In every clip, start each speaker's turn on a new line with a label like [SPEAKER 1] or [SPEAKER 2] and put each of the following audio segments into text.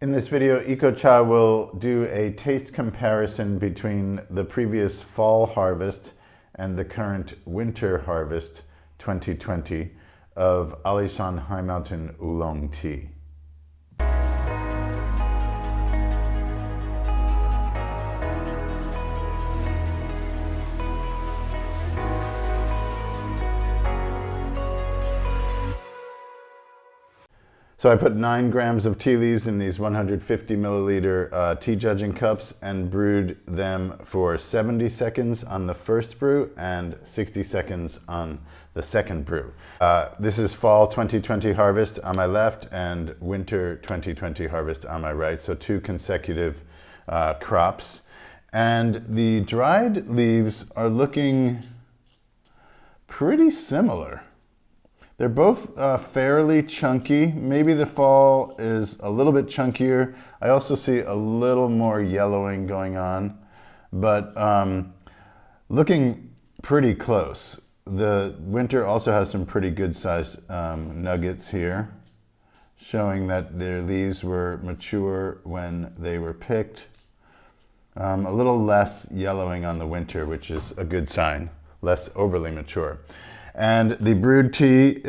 [SPEAKER 1] In this video, EcoCha will do a taste comparison between the previous fall harvest and the current winter harvest 2020 of Alishan High Mountain Oolong tea. So I put 9 grams of tea leaves in these 150 milliliter tea judging cups and brewed them for 70 seconds on the first brew and 60 seconds on the second brew. This is fall 2020 harvest on my left and winter 2020 harvest on my right, so 2 consecutive crops. And the dried leaves are looking pretty similar. They're both fairly chunky. Maybe the fall is a little bit chunkier. I also see a little more yellowing going on, but looking pretty close. The winter also has some pretty good sized nuggets here, showing that their leaves were mature when they were picked. A little less yellowing on the winter, which is a good sign, less overly mature. And the brewed tea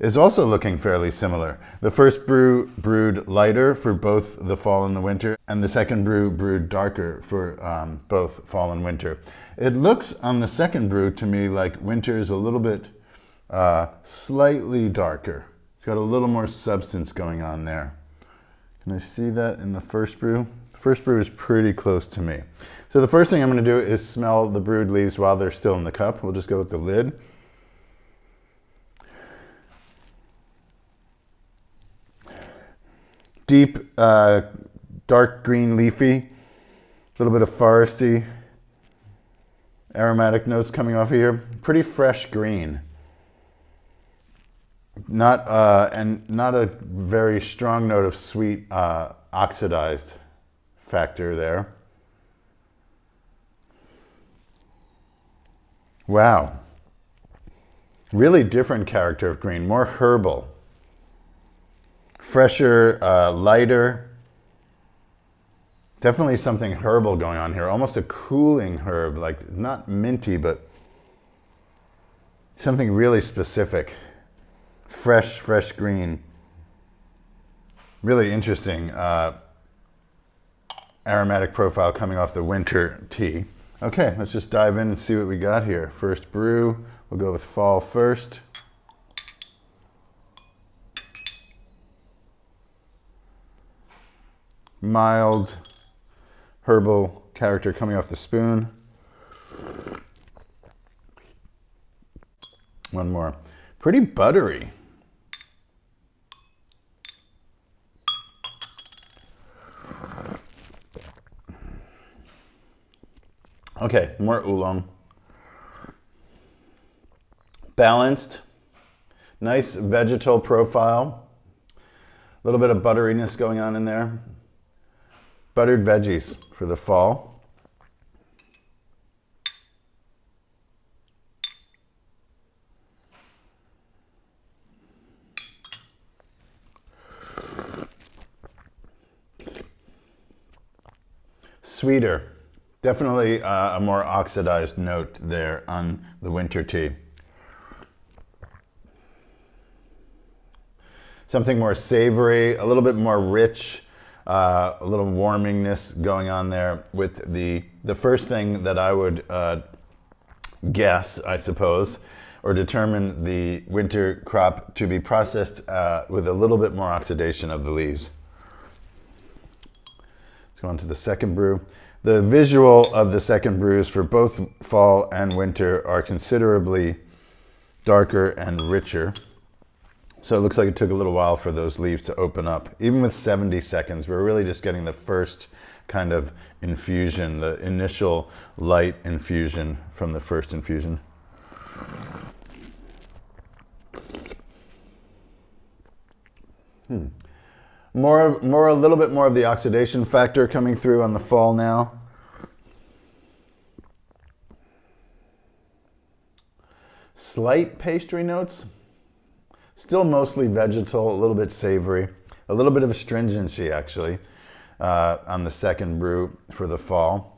[SPEAKER 1] is also looking fairly similar. The first brew brewed lighter for both the fall and the winter, and the second brew brewed darker for both fall and winter. It looks on the second brew to me like winter is a little bit slightly darker. It's got a little more substance going on there. Can I see that in the first brew? The first brew is pretty close to me. So the first thing I'm going to do is smell the brewed leaves while they're still in the cup. We'll just go with the lid. Deep, dark green leafy, a little bit of foresty, aromatic notes coming off of here. Pretty fresh green. Not a very strong note of sweet oxidized factor there. Wow. Really different character of green, more herbal. Fresher, lighter. Definitely something herbal going on here. Almost a cooling herb, like not minty, but something really specific. Fresh green. Really interesting aromatic profile coming off the winter tea. Okay, let's just dive in and see what we got here. First brew, we'll go with fall first. Mild herbal character coming off the spoon. One more. Pretty buttery. Okay, more oolong. Balanced. Nice vegetal profile. A little bit of butteriness going on in there. Buttered veggies for the fall. Sweeter. Definitely a more oxidized note there on the winter tea. Something more savory, a little bit more rich. A little warmingness going on there with the first thing that I would guess, I suppose, or determine the winter crop to be processed with a little bit more oxidation of the leaves. Let's go on to the second brew. The visual of the second brews for both fall and winter are considerably darker and richer. So it looks like it took a little while for those leaves to open up. Even with 70 seconds, we're really just getting the first kind of infusion, the initial light infusion from the first infusion. A little bit more of the oxidation factor coming through on the fall now. Slight pastry notes. Still mostly vegetal, a little bit savory. A little bit of astringency actually on the second brew for the fall.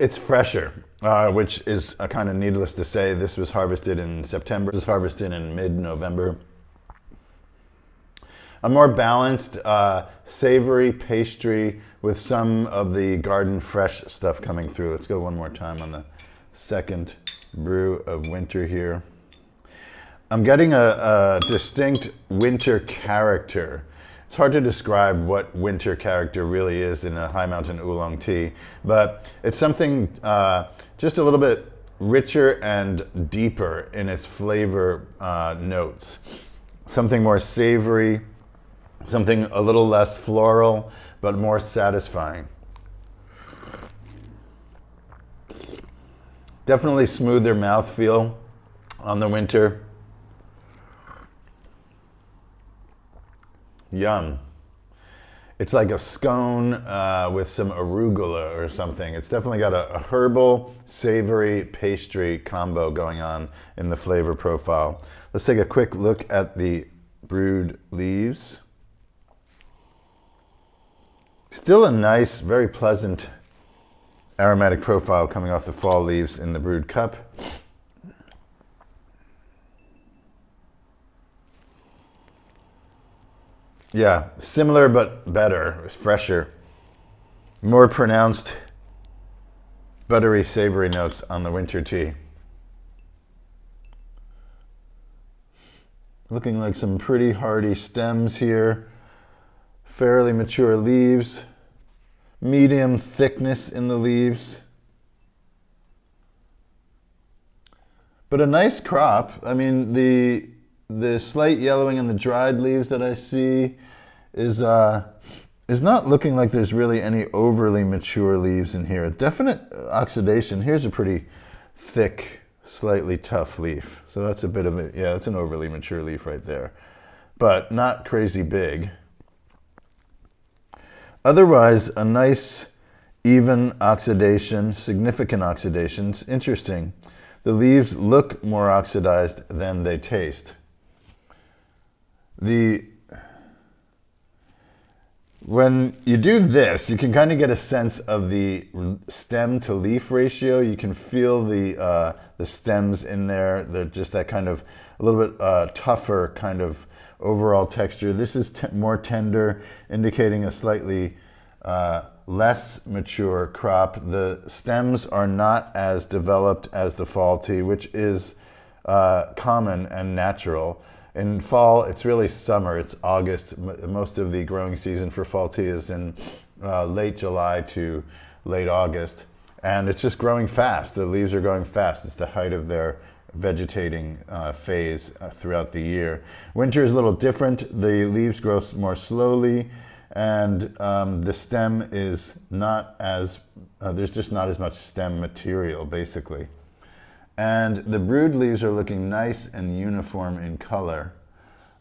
[SPEAKER 1] It's fresher, which is kind of needless to say. This was harvested in September. This was harvested in mid-November. A more balanced, savory pastry with some of the garden fresh stuff coming through. Let's go one more time on the second brew of winter here. I'm getting a distinct winter character. It's hard to describe what winter character really is in a high mountain oolong tea, but it's something just a little bit richer and deeper in its flavor notes. Something more savory, something a little less floral, but more satisfying. Definitely smoother mouthfeel on the winter. Yum. It's like a scone with some arugula or something. It's definitely got a herbal, savory pastry combo going on in the flavor profile. Let's take a quick look at the brewed leaves. Still a nice, very pleasant aromatic profile coming off the fall leaves in the brewed cup. Yeah, similar but better, fresher. More pronounced buttery, savory notes on the winter tea. Looking like some pretty hardy stems here. Fairly mature leaves. Medium thickness in the leaves. But a nice crop. I mean, the slight yellowing in the dried leaves that I see is not looking like there's really any overly mature leaves in here. Definite oxidation. Here's a pretty thick, slightly tough leaf. So that's a bit of a, yeah, that's an overly mature leaf right there. But not crazy big. Otherwise, a nice, even oxidation, significant oxidations. Interesting. The leaves look more oxidized than they taste. When you do this, you can kind of get a sense of the stem to leaf ratio. You can feel the stems in there. They're just that kind of a little bit tougher kind of overall texture. This is more tender, indicating a slightly less mature crop. The stems are not as developed as the fall tea, which is common and natural. In fall, it's really summer, it's August. Most of the growing season for fall tea is in late July to late August. And it's just growing fast. The leaves are growing fast. It's the height of their vegetating phase throughout the year. Winter is a little different. The leaves grow more slowly, and the stem is not as, there's just not as much stem material, basically. And the brewed leaves are looking nice and uniform in color.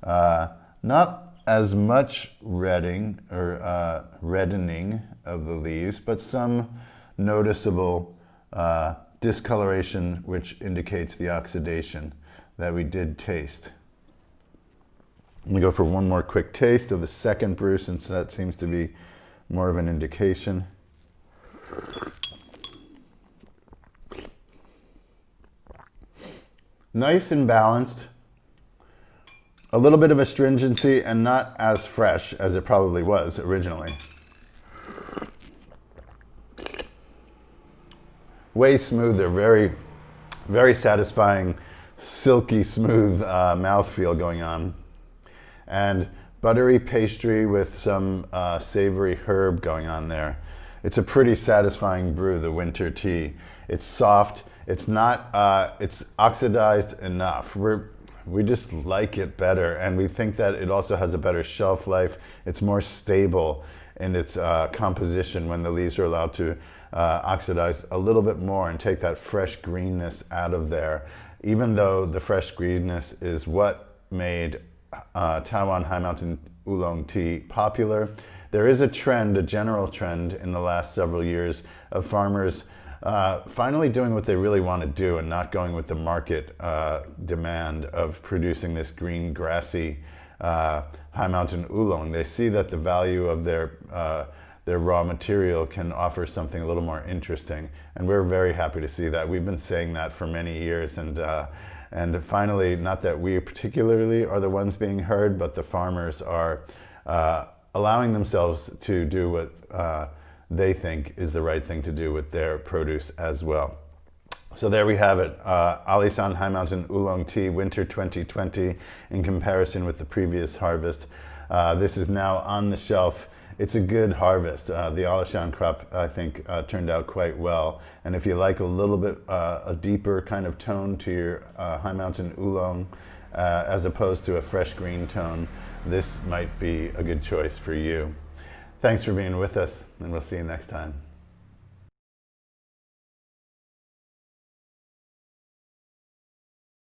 [SPEAKER 1] Not as much reddening of the leaves, but some noticeable discoloration, which indicates the oxidation that we did taste. Let me go for one more quick taste of the second brew, since that seems to be more of an indication. Nice and balanced. A little bit of astringency and not as fresh as it probably was originally. Way smoother, very, very satisfying, silky smooth mouthfeel going on. And buttery pastry with some savory herb going on there. It's a pretty satisfying brew, the winter tea. It's soft. It's not, it's oxidized enough. We just like it better, and we think that it also has a better shelf life. It's more stable in its composition when the leaves are allowed to oxidize a little bit more and take that fresh greenness out of there. Even though the fresh greenness is what made Taiwan High Mountain Oolong tea popular, there is a trend, a general trend in the last several years of farmers finally doing what they really want to do and not going with the market demand of producing this green, grassy high mountain oolong. They see that the value of their raw material can offer something a little more interesting, and we're very happy to see that. We've been saying that for many years, and finally, not that we particularly are the ones being heard, but the farmers are allowing themselves to do what they think is the right thing to do with their produce as well. So there we have it, Alishan High Mountain Oolong Tea Winter 2020 in comparison with the previous harvest. This is now on the shelf. It's a good harvest. The Alishan crop, I think, turned out quite well. And if you like a little bit a deeper kind of tone to your High Mountain Oolong, as opposed to a fresh green tone, this might be a good choice for you. Thanks for being with us, and we'll see you next time.